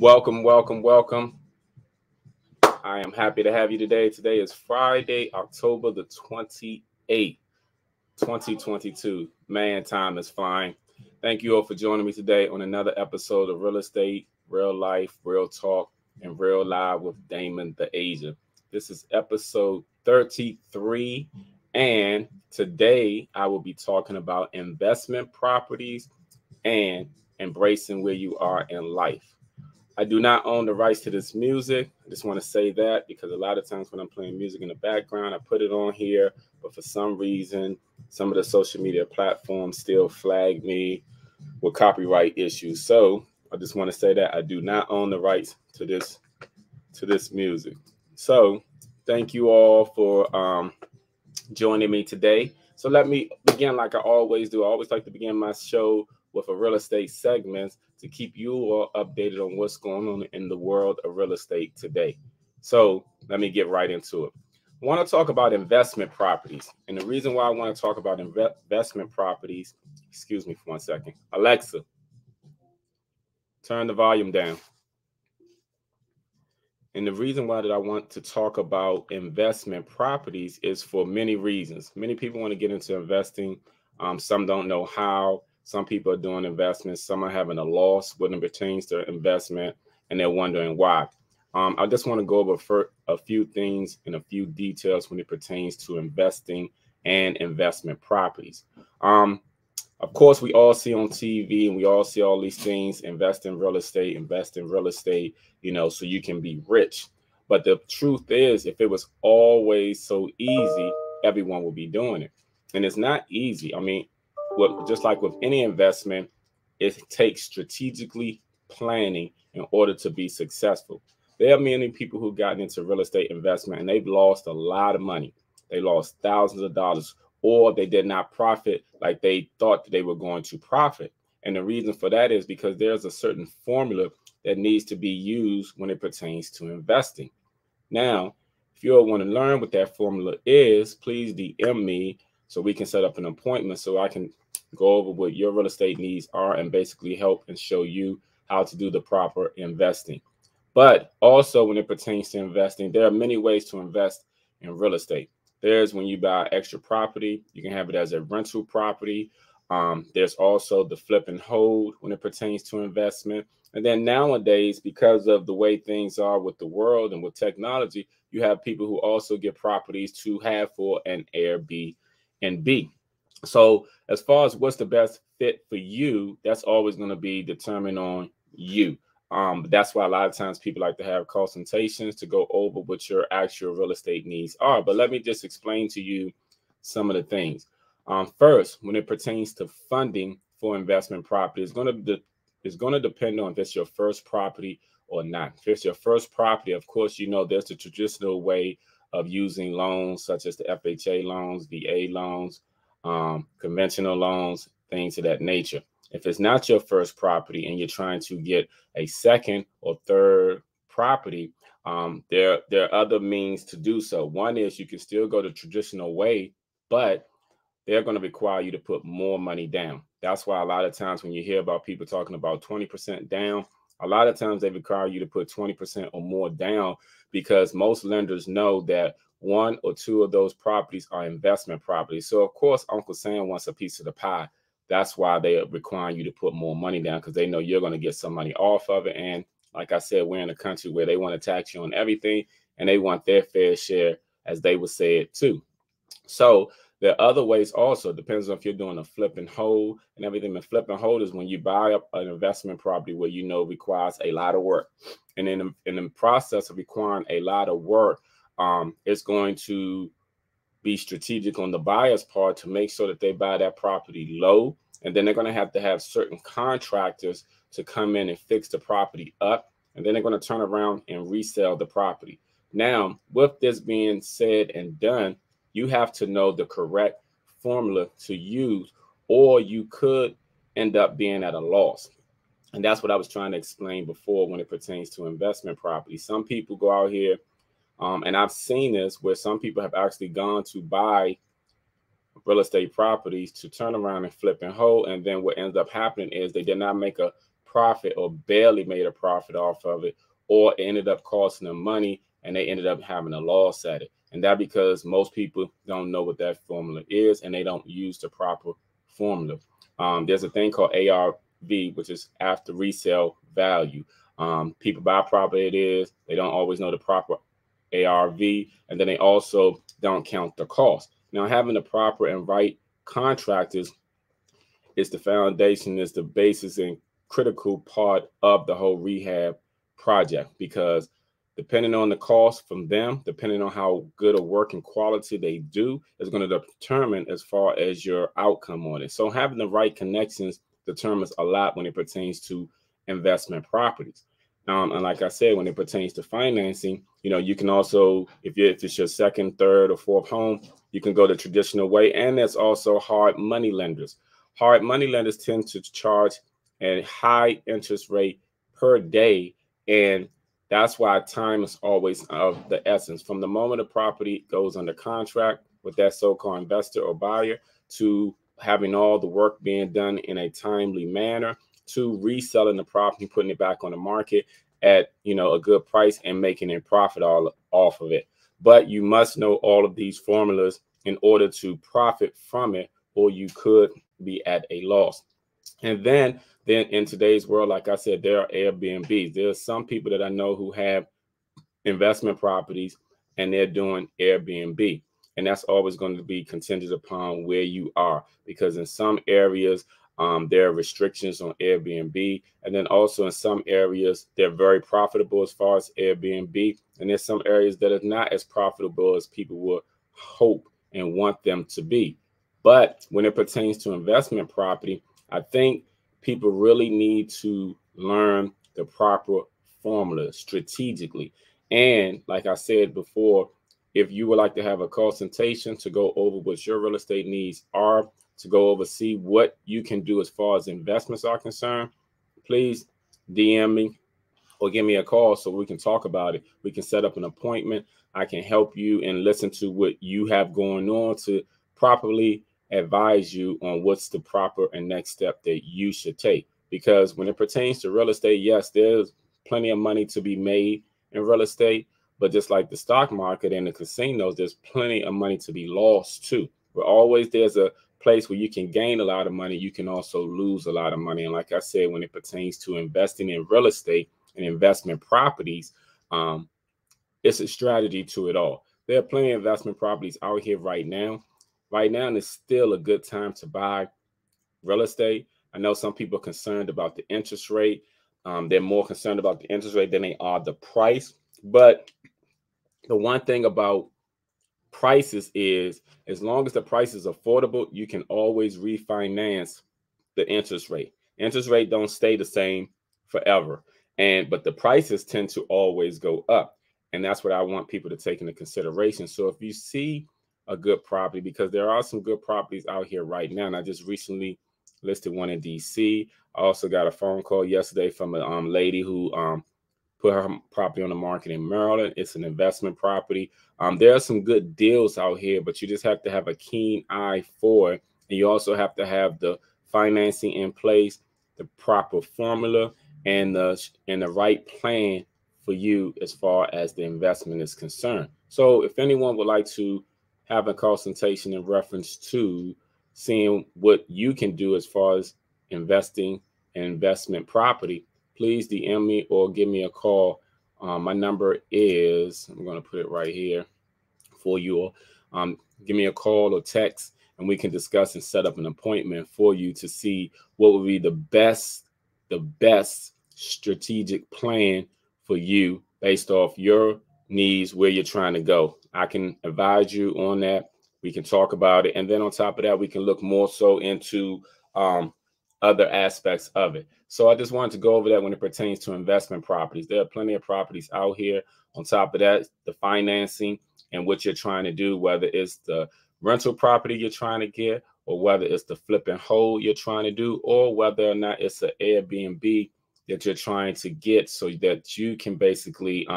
Welcome, welcome, welcome. I am happy to have you today. Today is Friday, October the 28th, 2022. Man, time is flying. Thank you all for joining me today on another episode of Real Estate, Real Life, Real Talk, and Real Live with Damon the Agent. This is episode 33, and today I will be talking about investment properties and embracing where you are in life. I do not own the rights to this music. I just want to say that because a lot of times when I'm playing music in the background, I put it on here, but for some reason, some of the social media platforms still flag me with copyright issues. So I just want to say that I do not own the rights to this music. So thank you all for joining me today. So let me begin like I always do. I always like to begin my show with a real estate segment to keep you all updated on what's going on in the world of real estate today. So let me get right into it. I want to talk about investment properties. And the reason why I want to talk about investment properties, excuse me for 1 second. Alexa, turn the volume down. And the reason why that I want to talk about investment properties is for many reasons. Many people want to get into investing. Some don't know how. Some people are doing investments. Some are having a loss when it pertains to investment, and they're wondering why. I just want to go over a few things and a few details when it pertains to investing and investment properties. Of course, we all see on TV and we all see all these things, invest in real estate, so you can be rich. But the truth is, if it was always so easy, everyone would be doing it. And it's not easy. I mean, just like with any investment, it takes strategically planning in order to be successful. There are many people who've gotten into real estate investment and they've lost a lot of money. They lost thousands of dollars, or they did not profit like they thought they were going to profit. And the reason for that is because there's a certain formula that needs to be used when it pertains to investing. Now, if you all want to learn what that formula is, please DM me so we can set up an appointment so I can go over what your real estate needs are and basically help and show you how to do the proper investing. But also when it pertains to investing, there are many ways to invest in real estate. There's when you buy extra property, you can have it as a rental property. There's also the flip and hold when it pertains to investment. And then nowadays, because of the way things are with the world and with technology, you have people who also get properties to have for an Airbnb. So as far as what's the best fit for you, that's always going to be determined on you. That's why a lot of times people like to have consultations to go over what your actual real estate needs are. But let me just explain to you some of the things. First, when it pertains to funding for investment property, it's going to depend on if it's your first property or not. If it's your first property, of course, there's the traditional way of using loans such as the FHA loans, VA loans, conventional loans, things of that nature. If it's not your first property and you're trying to get a second or third property, there are other means to do so. One is you can still go the traditional way, but they're going to require you to put more money down. That's why a lot of times when you hear about people talking about 20% down, a lot of times they require you to put 20% or more down because most lenders know that one or two of those properties are investment properties. So, of course, Uncle Sam wants a piece of the pie. That's why they are requiring you to put more money down because they know you're going to get some money off of it. And like I said, we're in a country where they want to tax you on everything and they want their fair share, as they would say it too. So there are other ways also. It depends on if you're doing a flip and hold and everything. The flip and hold is when you buy up an investment property where requires a lot of work. And in the process of requiring a lot of work, it's going to be strategic on the buyer's part to make sure that they buy that property low. And then they're going to have certain contractors to come in and fix the property up. And then they're going to turn around and resell the property. Now, with this being said and done, you have to know the correct formula to use, or you could end up being at a loss. And that's what I was trying to explain before when it pertains to investment property. Some people go out here, and I've seen this where some people have actually gone to buy real estate properties to turn around and flip and hold. And then what ends up happening is they did not make a profit or barely made a profit off of it, or it ended up costing them money and they ended up having a loss at it. And that because most people don't know what that formula is and they don't use the proper formula. There's a thing called ARV, which is after resale value. People buy property, it is, they don't always know the proper ARV, and then they also don't count the cost. Now, having the proper and right contractors is the foundation, is the basis and critical part of the whole rehab project, because depending on the cost from them, depending on how good a working quality they do, is going to determine as far as your outcome on it. So having the right connections determines a lot when it pertains to investment properties. And like I said, when it pertains to financing, you know, you can also, if it's your second, third, or fourth home, you can go the traditional way. And there's also hard money lenders. Hard money lenders tend to charge a high interest rate per day. And that's why time is always of the essence. From the moment a property goes under contract with that so-called investor or buyer, to having all the work being done in a timely manner, to reselling the property, putting it back on the market at, you know, a good price and making a profit all off of it. But you must know all of these formulas in order to profit from it, or you could be at a loss. And then in today's world, like I said, there are Airbnbs. There are some people that I know who have investment properties and they're doing Airbnb. And that's always going to be contingent upon where you are, because in some areas, there are restrictions on Airbnb. And then also in some areas, they're very profitable as far as Airbnb. And there's some areas that are not as profitable as people would hope and want them to be. But when it pertains to investment property, I think people really need to learn the proper formula strategically. And like I said before, if you would like to have a consultation to go over what your real estate needs are, to go over, see what you can do as far as investments are concerned, please DM me or give me a call so we can talk about it. We can set up an appointment. I can help you and listen to what you have going on to properly advise you on what's the proper and next step that you should take. Because when it pertains to real estate, yes, there's plenty of money to be made in real estate, but just like the stock market and the casinos, there's plenty of money to be lost too. But always there's a place where you can gain a lot of money, you can also lose a lot of money. And like I said, when it pertains to investing in real estate and investment properties, it's a strategy to it all. There are plenty of investment properties out here right now. Right now, and it's still a good time to buy real estate. I know some people are concerned about the interest rate. They're more concerned about the interest rate than they are the price. But the one thing about prices is, as long as the price is affordable, you can always refinance the interest rate. Interest rate don't stay the same forever. But the prices tend to always go up. And that's what I want people to take into consideration. So if you see a good property, because there are some good properties out here right now, and I just recently listed one in DC. I also got a phone call yesterday from a lady who put her property on the market in Maryland. It's an investment property. There are some good deals out here, but you just have to have a keen eye for it. And you also have to have the financing in place, the proper formula, and the right plan for you as far as the investment is concerned. So if anyone would like to have a consultation in reference to seeing what you can do as far as investing in investment property, please DM me or give me a call. My number is, I'm going to put it right here for you all. Give me a call or text, and we can discuss and set up an appointment for you to see what would be the best strategic plan for you based off your needs, where you're trying to go. I can advise you on that. We can talk about it. And then on top of that, we can look more so into other aspects of it. So I just wanted to go over that when it pertains to investment properties. There are plenty of properties out here. On top of that, the financing and what you're trying to do, whether it's the rental property you're trying to get, or whether it's the flip and hold you're trying to do, or whether or not it's an Airbnb that you're trying to get so that you can basically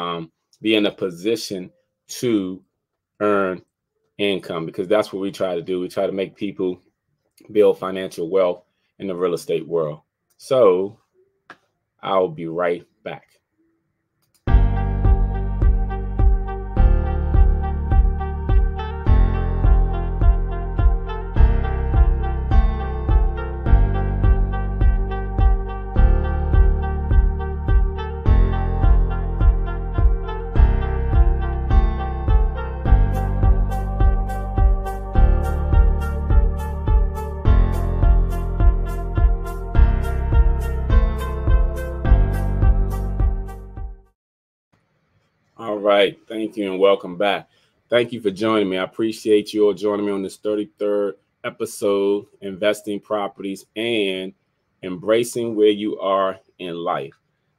be in a position to earn income, because that's what we try to do. We try to make people build financial wealth in the real estate world. So I'll be right back. All right. Thank you and welcome back. Thank you for joining me. I appreciate you all joining me on this 33rd episode, Investing Properties and Embracing Where You Are in Life.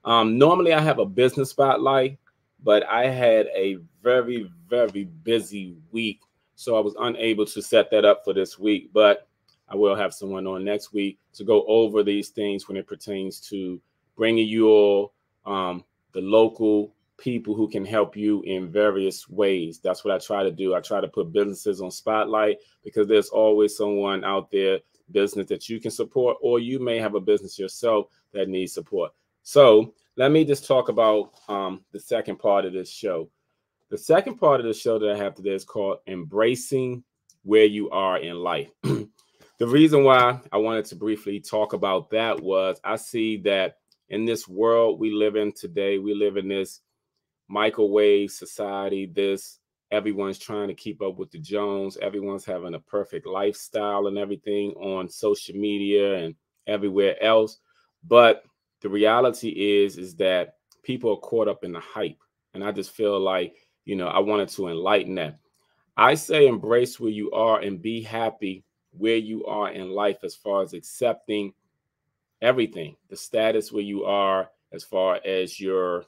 Normally, I have a business spotlight, but I had a very, very busy week. So I was unable to set that up for this week, but I will have someone on next week to go over these things when it pertains to bringing you all the local people who can help you in various ways. That's what I try to do. I try to put businesses on spotlight because there's always someone out there, business that you can support, or you may have a business yourself that needs support. So let me just talk about the second part of this show. The second part of the show that I have today is called Embracing Where You Are in Life. The reason why I wanted to briefly talk about that was I see that in this world we live in today, we live in this microwave society. Everyone's trying to keep up with the Jones. Everyone's having a perfect lifestyle and everything on social media and everywhere else. But the reality is that people are caught up in the hype. And I just feel like, I wanted to enlighten that. I say embrace where you are and be happy where you are in life as far as accepting everything, the status where you are as far as your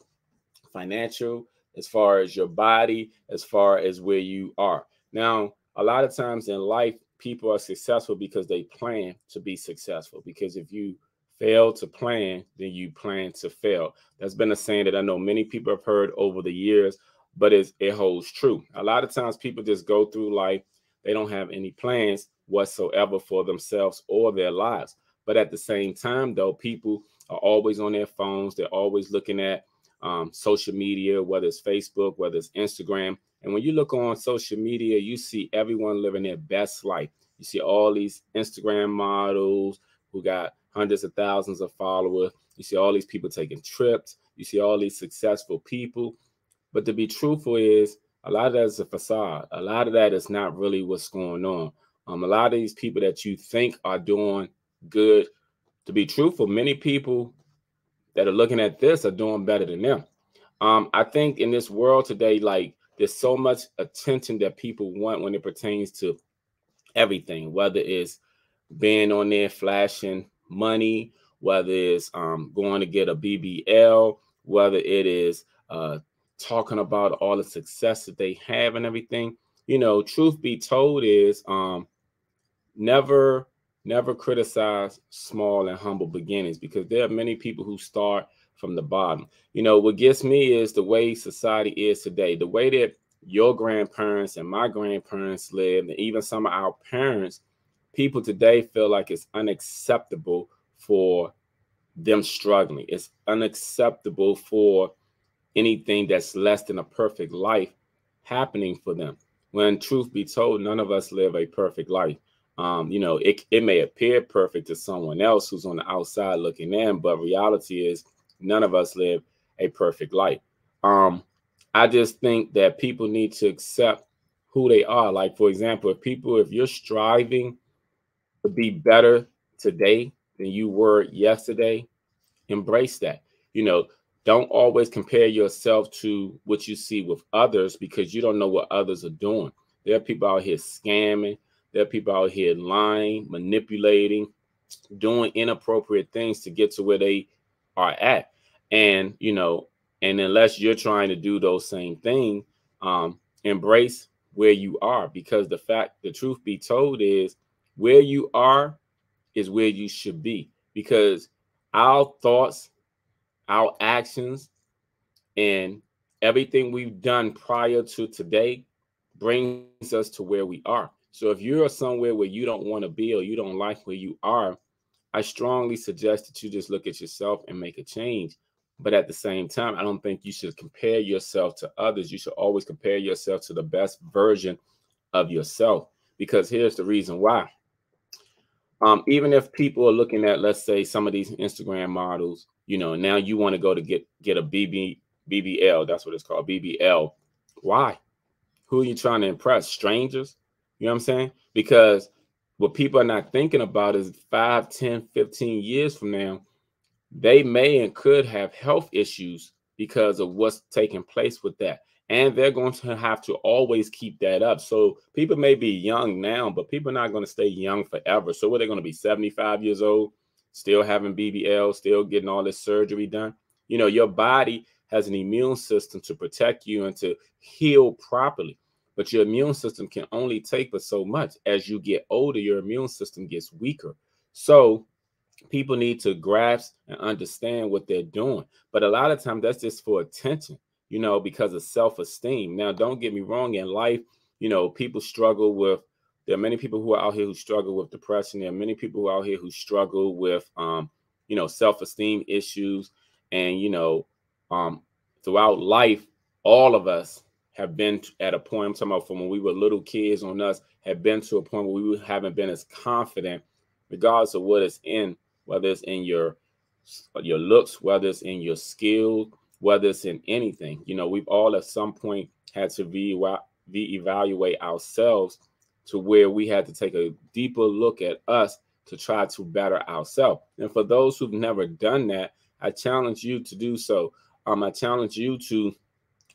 financial, as far as your body, as far as where you are. Now, a lot of times in life, people are successful because they plan to be successful. Because if you fail to plan, then you plan to fail. That's been a saying that I know many people have heard over the years, but it holds true. A lot of times people just go through life. They don't have any plans whatsoever for themselves or their lives. But at the same time, though, people are always on their phones. They're always looking at social media, whether it's Facebook, whether it's Instagram. And when you look on social media, you see everyone living their best life. You see all these Instagram models who got hundreds of thousands of followers. You see all these people taking trips. You see all these successful people. But to be truthful is a lot of that is a facade. A lot of that is not really what's going on. A lot of these people that you think are doing good, to be truthful, many people that are looking at this are doing better than them. I think in this world today, like there's so much attention that people want when it pertains to everything, whether it's being on there flashing money, whether it's going to get a BBL, whether it is talking about all the success that they have and everything. Truth be told is never criticize small and humble beginnings, because there are many people who start from the bottom. What gets me is the way society is today, the way that your grandparents and my grandparents lived, and even some of our parents. People today feel like it's unacceptable for them struggling. It's unacceptable for anything that's less than a perfect life happening for them. When truth be told, none of us live a perfect life. It may appear perfect to someone else who's on the outside looking in, but reality is none of us live a perfect life. I just think that people need to accept who they are. Like, for example, if you're striving to be better today than you were yesterday, embrace that. Don't always compare yourself to what you see with others, because you don't know what others are doing. There are people out here scamming. There are people out here lying, manipulating, doing inappropriate things to get to where they are at. And, and unless you're trying to do those same things, embrace where you are, because the truth be told is where you are is where you should be, because our thoughts, our actions, and everything we've done prior to today brings us to where we are. So if you're somewhere where you don't want to be, or you don't like where you are, I strongly suggest that you just look at yourself and make a change. But at the same time, I don't think you should compare yourself to others. You should always compare yourself to the best version of yourself, because here's the reason why. Even if people are looking at, let's say, some of these Instagram models, now you want to go to get a BBL. That's what it's called, BBL. Why? Who are you trying to impress? Strangers? You know what I'm saying? Because what people are not thinking about is 5, 10, 15 years from now, they may and could have health issues because of what's taking place with that. And they're going to have to always keep that up. So people may be young now, but people are not going to stay young forever. So what, they're going to be 75 years old, still having BBL, still getting all this surgery done? Your body has an immune system to protect you and to heal properly. But your immune system can only take but so much. As you get older, your immune system gets weaker. So people need to grasp and understand what they're doing. But a lot of times that's just for attention, because of self-esteem. Now, don't get me wrong, in life, people struggle with, there are many people who are out here who struggle with depression. There are many people who are out here who struggle with, self-esteem issues. And, throughout life, all of us have been at a point, I'm talking about from when we were little kids on us, have been to a point where we haven't been as confident, regardless of what it's in, whether it's in your looks, whether it's in your skill, whether it's in anything. We've all at some point had to reevaluate ourselves to where we had to take a deeper look at us to try to better ourselves. And for those who've never done that, I challenge you to do so. I challenge you to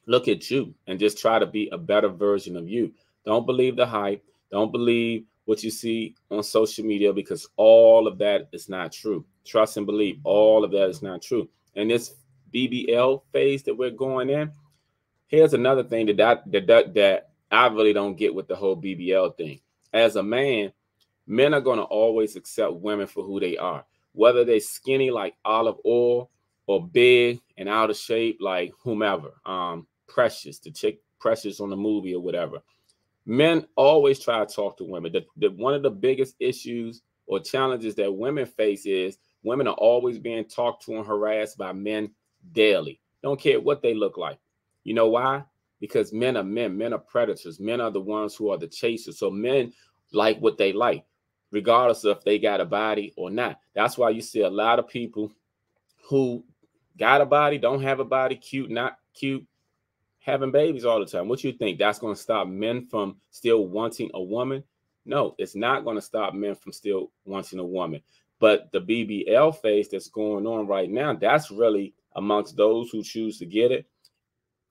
look at you and just try to be a better version of you. Don't believe the hype. Don't believe what you see on social media, because all of that is not true. Trust and believe, all of that is not true. And this BBL phase that we're going in, here's another thing that I really don't get with the whole BBL thing. As a man, men are going to always accept women for who they are, whether they're skinny like olive oil or big and out of shape like whomever. Precious, the chick Precious on the movie or whatever. Men always try to talk to women. One of the biggest issues or challenges that women face is women are always being talked to and harassed by men daily. Don't care what they look like. You know why? Because men are men. Men are predators. Men are the ones who are the chasers. So men like what they like, regardless of if they got a body or not. That's why you see a lot of people who got a body, don't have a body, cute, not cute, having babies all the time. What you think? That's going to stop men from still wanting a woman? No, it's not going to stop men from still wanting a woman. But the BBL phase that's going on right now, that's really amongst those who choose to get it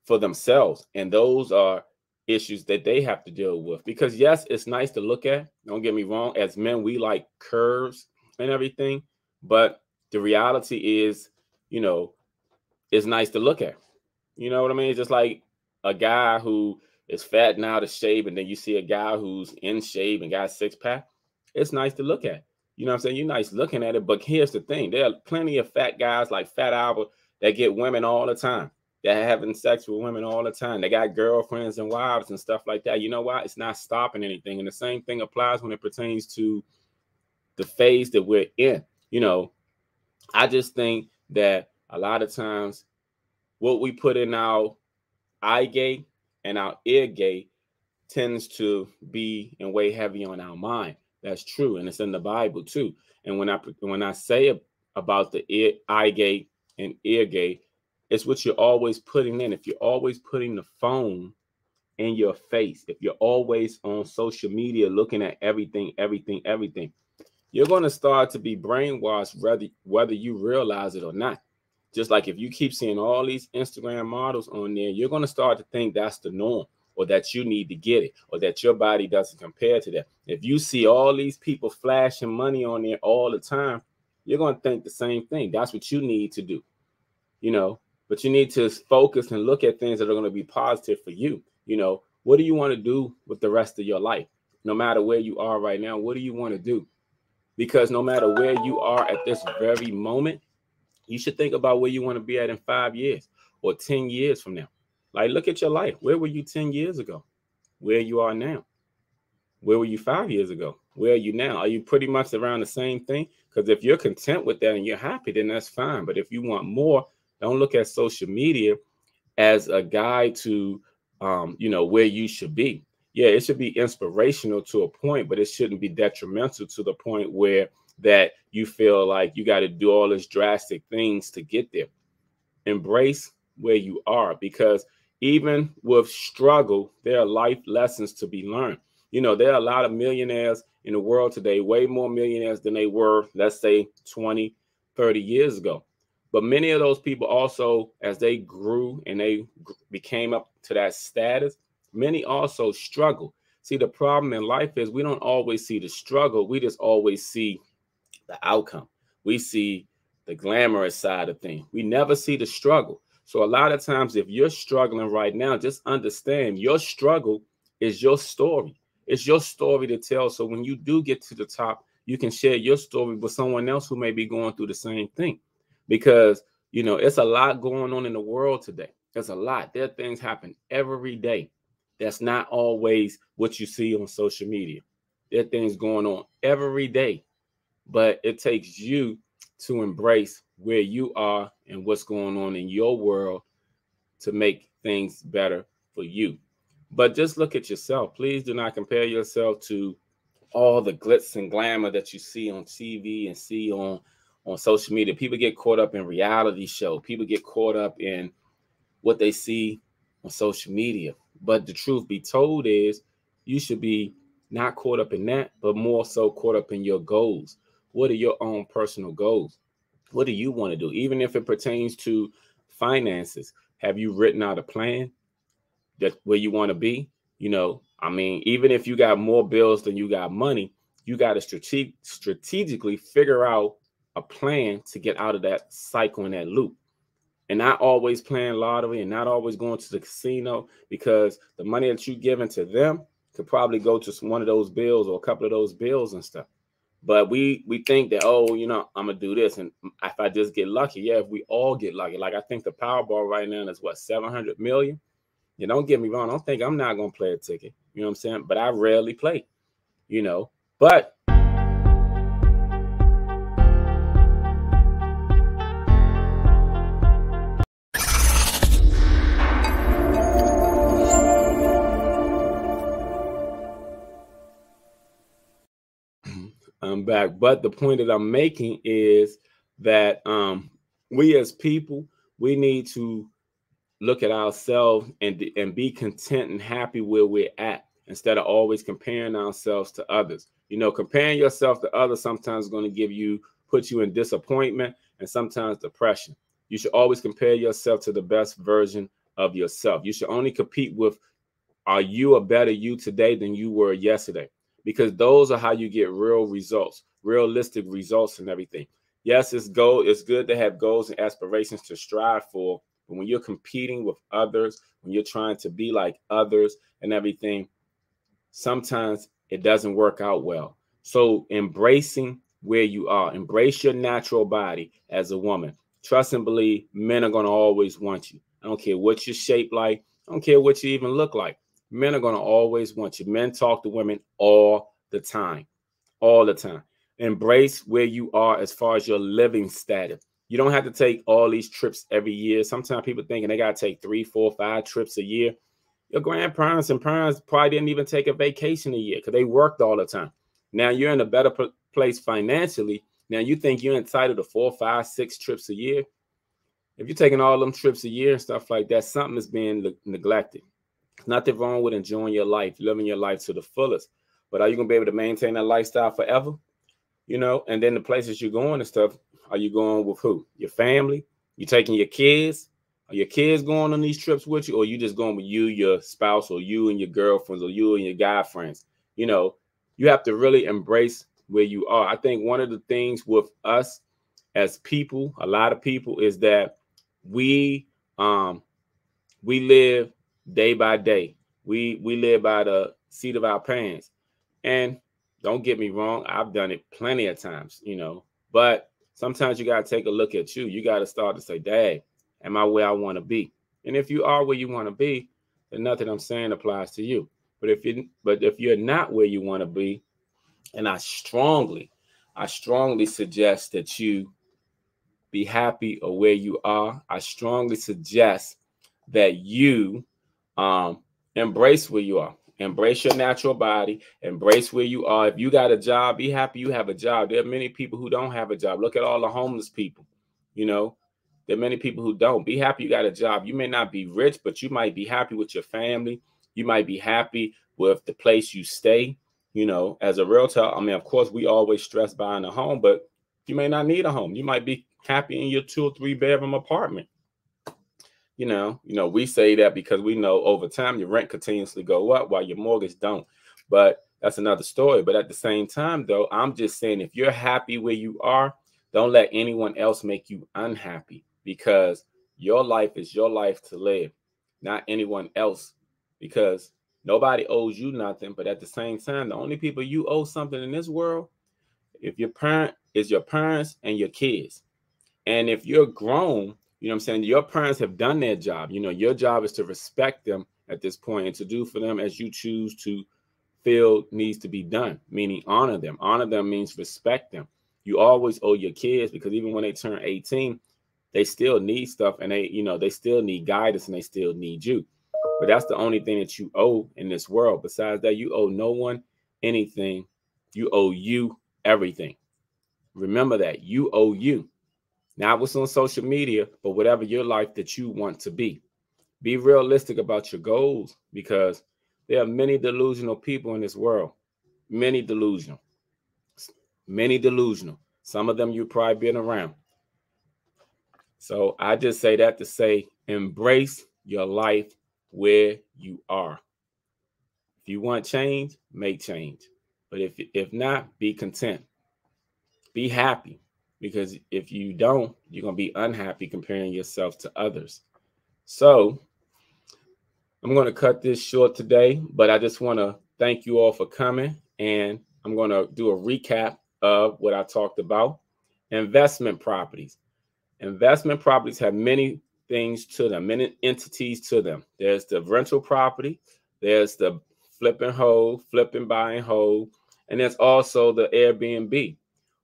for themselves. And those are issues that they have to deal with. Because yes, it's nice to look at. Don't get me wrong. As men, we like curves and everything. But the reality is, it's nice to look at. You know what I mean? It's just like a guy who is fat and out of shape, and then you see a guy who's in shape and got a six-pack. It's nice to look at. You know what I'm saying? You're nice looking at it, but here's the thing. There are plenty of fat guys like Fat Albert that get women all the time. They're having sex with women all the time. They got girlfriends and wives and stuff like that. You know why? It's not stopping anything. And the same thing applies when it pertains to the phase that we're in. I just think that a lot of times what we put in our eye gate and our ear gate tends to be and weigh heavy on our mind. That's true, and it's in the Bible too. And when I say about the eye gate and ear gate, it's what you're always putting in. If you're always putting the phone in your face, if you're always on social media looking at everything, you're going to start to be brainwashed, whether you realize it or not. Just like if you keep seeing all these Instagram models on there, you're going to start to think that's the norm, or that you need to get it, or that your body doesn't compare to that. If you see all these people flashing money on there all the time, you're going to think the same thing. That's what you need to do, but you need to focus and look at things that are going to be positive for you. What do you want to do with the rest of your life? No matter where you are right now, what do you want to do? Because no matter where you are at this very moment, you should think about where you want to be at in 5 years or 10 years from now. Like, look at your life. Where were you 10 years ago? Where you are now? Where were you 5 years ago? Where are you now? Are you pretty much around the same thing? Because if you're content with that and you're happy, then that's fine. But if you want more, don't look at social media as a guide to, where you should be. Yeah, it should be inspirational to a point, but it shouldn't be detrimental to the point where that you feel like you got to do all these drastic things to get there. Embrace where you are, because even with struggle, there are life lessons to be learned. There are a lot of millionaires in the world today, way more millionaires than they were, let's say 20, 30 years ago. But many of those people also, as they grew and they became up to that status, many also struggle. See, the problem in life is we don't always see the struggle. We just always see the outcome. We see the glamorous side of things. We never see the struggle. So a lot of times, if you're struggling right now, just understand your struggle is your story. It's your story to tell. So when you do get to the top, you can share your story with someone else who may be going through the same thing. Because, it's a lot going on in the world today. There's a lot. There are things happen every day. That's not always what you see on social media. There are things going on every day. But it takes you to embrace where you are and what's going on in your world to make things better for you. But just look at yourself. Please do not compare yourself to all the glitz and glamour that you see on TV and see on social media. People get caught up in reality show. People get caught up in what they see on social media. But the truth be told is you should be not caught up in that, but more so caught up in your goals. What are your own personal goals? What do you want to do? Even if it pertains to finances, have you written out a plan that where you want to be? Even if you got more bills than you got money, you got to strategically figure out a plan to get out of that cycle and that loop. And not always playing lottery and not always going to the casino, because the money that you giving to them could probably go to one of those bills or a couple of those bills and stuff. But we think that, I'm gonna do this, and if I just get lucky, yeah, if we all get lucky, like I think the Powerball right now is what, 700 million. Don't get me wrong, I'm not gonna play a ticket. You know what I'm saying? But I rarely play. But I'm back. But the point that I'm making is that we as people, we need to look at ourselves and be content and happy where we're at, instead of always comparing ourselves to others. Comparing yourself to others sometimes is going to put you in disappointment and sometimes depression. You should always compare yourself to the best version of yourself. You should only compete with, are you a better you today than you were yesterday? Because those are how you get real results, realistic results and everything. Yes, it's good to have goals and aspirations to strive for. But when you're competing with others, when you're trying to be like others and everything, sometimes it doesn't work out well. So embracing where you are, embrace your natural body as a woman. Trust and believe men are going to always want you. I don't care what you're shaped like. I don't care what you even look like. Men are going to always want you. Men talk to women all the time, all the time. Embrace where you are as far as your living status. You don't have to take all these trips every year. Sometimes people thinking they got to take 3, 4, 5 trips a year. Your grandparents and parents probably didn't even take a vacation a year because they worked all the time. Now you're in a better place financially. Now you think you're entitled to 4, 5, 6 trips a year. If you're taking all them trips a year and stuff like that, something is being neglected. Nothing wrong with enjoying your life, living your life to the fullest. But are you going to be able to maintain that lifestyle forever? And then the places you're going and stuff, are you going with who? Your family? You taking your kids? Are your kids going on these trips with you? Or you just going with you, your spouse, or you and your girlfriends, or you and your guy friends? You have to really embrace where you are. I think one of the things with us as people, a lot of people, is that we live day by day. We live by the seat of our pants. And don't get me wrong, I've done it plenty of times, but sometimes you got to take a look at you. You got to start to say, Dad, am I where I want to be? And if you are where you want to be, then nothing I'm saying applies to you. But if you're not where you want to be, And I strongly suggest that you be happy or where you are. I strongly suggest that you embrace where you are. Embrace your natural body. Embrace where you are. If you got a job, be happy you have a job. There are many people who don't have a job. Look at all the homeless people. You know, there are many people who don't. Be happy you got a job. You may not be rich, but you might be happy with your family. You might be happy with the place you stay. You know, as a realtor, I mean, of course, we always stress buying a home, but you may not need a home. You might be happy in your 2 or 3 bedroom apartment. We say that because we know over time your rent continuously go up while your mortgage don't. But that's another story. But at the same time, though, I'm just saying if you're happy where you are, don't let anyone else make you unhappy, because your life is your life to live, not anyone else. Because nobody owes you nothing. But at the same time, the only people you owe something in this world, if your parent is your parents and your kids. And if you're grown, you know what I'm saying, your parents have done their job. You know, your job is to respect them at this point and to do for them as you choose to feel needs to be done, meaning honor them. Honor them means respect them. You always owe your kids, because even when they turn 18, they still need stuff, and they still need guidance, and they still need you. But that's the only thing that you owe in this world. Besides that, you owe no one anything. You owe you everything. Remember that. You owe you. Not what's on social media, but whatever your life that you want to be. Be realistic about your goals, because there are many delusional people in this world. Many delusional. Many delusional. Some of them you've probably been around. So I just say that to say, embrace your life where you are. If you want change, make change. But if not, be content. Be happy. Because if you don't, you're going to be unhappy comparing yourself to others. So I'm going to cut this short today, but I just want to thank you all for coming. And I'm going to do a recap of what I talked about. Investment properties. Investment properties have many things to them, many entities to them. There's the rental property. There's the flip and hold, flip and buy and hold. And there's also the Airbnb.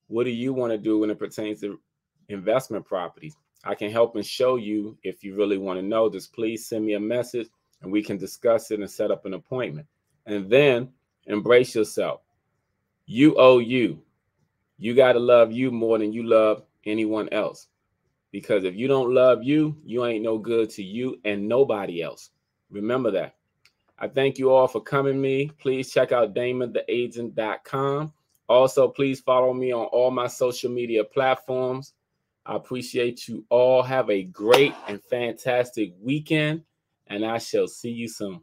What do you want to do when it pertains to investment properties? I can help and show you. If you really want to know, just please send me a message and we can discuss it and set up an appointment. And then embrace yourself. You owe you. You got to love you more than you love anyone else. Because if you don't love you, you ain't no good to you and nobody else. Remember that. I thank you all for coming to me. Please check out DamonTheAgent.com. Also, please follow me on all my social media platforms. I appreciate you all. Have a great and fantastic weekend, and I shall see you soon.